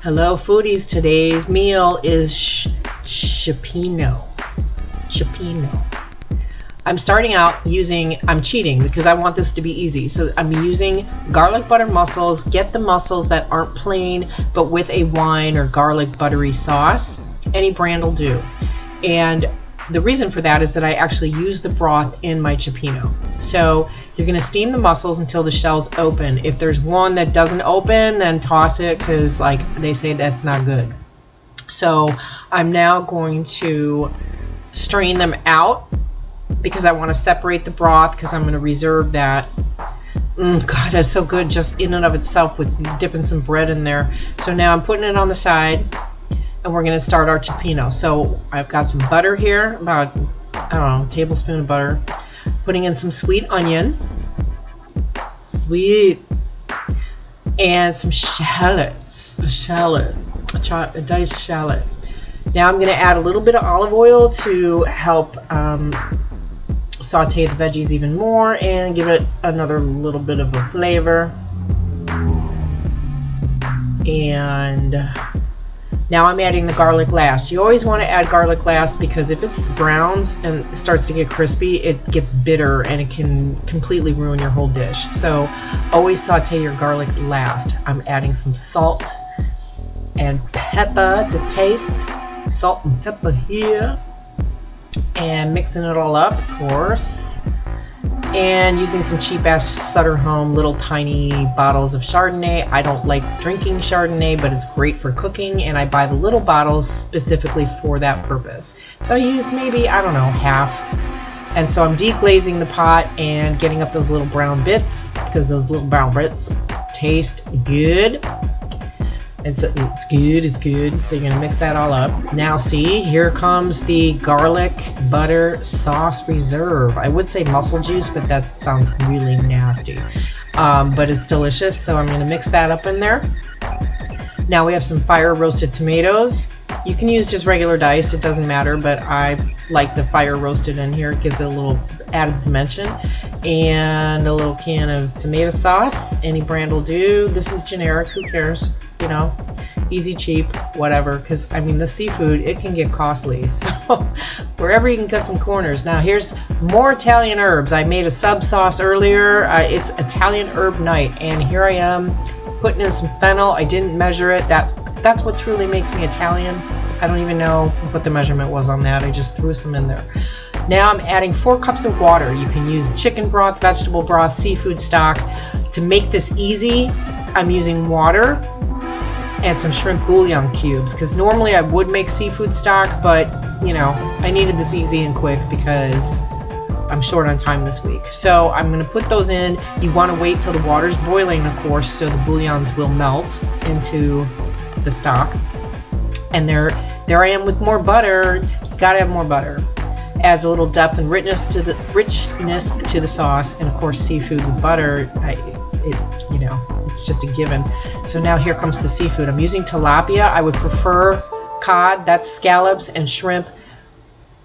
Hello foodies, today's meal is cioppino. I'm starting out using, I'm cheating because I want this to be easy. So I'm using garlic butter mussels. Get the mussels that aren't plain but with a wine or garlic buttery sauce. Any brand will do. And the reason for that is that I actually use the broth in my cioppino. So you're going to steam the mussels until the shell's open. If there's one that doesn't open, then toss it because like they say that's not good. So I'm now going to strain them out because I want to separate the broth because I'm going to reserve that. God, that's so good just in and of itself with dipping some bread in there. So now I'm putting it on the side. And we're going to start our cioppino. So I've got some butter here, about, I don't know, a tablespoon of butter. Putting in some sweet onion. Sweet. And some shallots. A diced shallot. Now I'm going to add a little bit of olive oil to help saute the veggies even more and give it another little bit of a flavor. And now I'm adding the garlic last. You always want to add garlic last because if it browns and starts to get crispy, it gets bitter and it can completely ruin your whole dish. So always saute your garlic last. I'm adding some salt and pepper to taste. Salt and pepper here. And mixing it all up, of course. And using some cheap ass Sutter Home little tiny bottles of Chardonnay. I don't like drinking Chardonnay, but it's great for cooking, and I buy the little bottles specifically for that purpose. So I used maybe, I don't know, half. And so I'm deglazing the pot and getting up those little brown bits because those little brown bits taste good. It's good. So you're gonna mix that all up. Now see, here comes the garlic butter sauce reserve. I would say mussel juice, but that sounds really nasty. But it's delicious, so I'm gonna mix that up in there. Now we have some fire roasted tomatoes. You can use just regular diced, it doesn't matter, but I like the fire roasted in here. It gives it a little added dimension. And a little can of tomato sauce. Any brand will do. This is generic, who cares? You know, easy, cheap, whatever. Because, I mean, the seafood, it can get costly. So, wherever you can cut some corners. Now, here's more Italian herbs. I made a sub sauce earlier. It's Italian herb night. And here I am putting in some fennel. I didn't measure it. That's what truly makes me Italian. I don't even know what the measurement was on that. I just threw some in there. Now I'm adding 4 cups of water. You can use chicken broth, vegetable broth, seafood stock. To make this easy, I'm using water and some shrimp bouillon cubes because normally I would make seafood stock, but you know, I needed this easy and quick because I'm short on time this week. So I'm going to put those in. You want to wait till the water's boiling, of course, so the bouillons will melt into the stock. And there I am with more butter. You gotta have more butter. Adds a little depth and richness to the sauce, and of course seafood with butter. It's just a given. So now here comes the seafood. I'm using tilapia. I would prefer cod. That's scallops and shrimp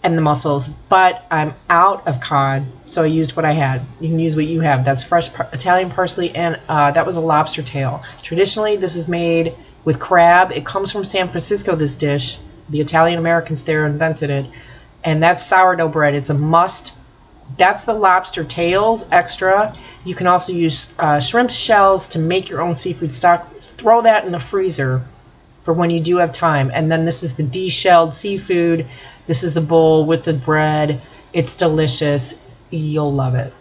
and the mussels. But I'm out of cod, so I used what I had. You can use what you have. That's fresh Italian parsley, and that was a lobster tail. Traditionally, this is made with crab. It comes from San Francisco, this dish. The Italian Americans there invented it. And that's sourdough bread. It's a must. That's the lobster tails extra. You can also use shrimp shells to make your own seafood stock. Throw that in the freezer for when you do have time. And then this is the de-shelled seafood. This is the bowl with the bread. It's delicious. You'll love it.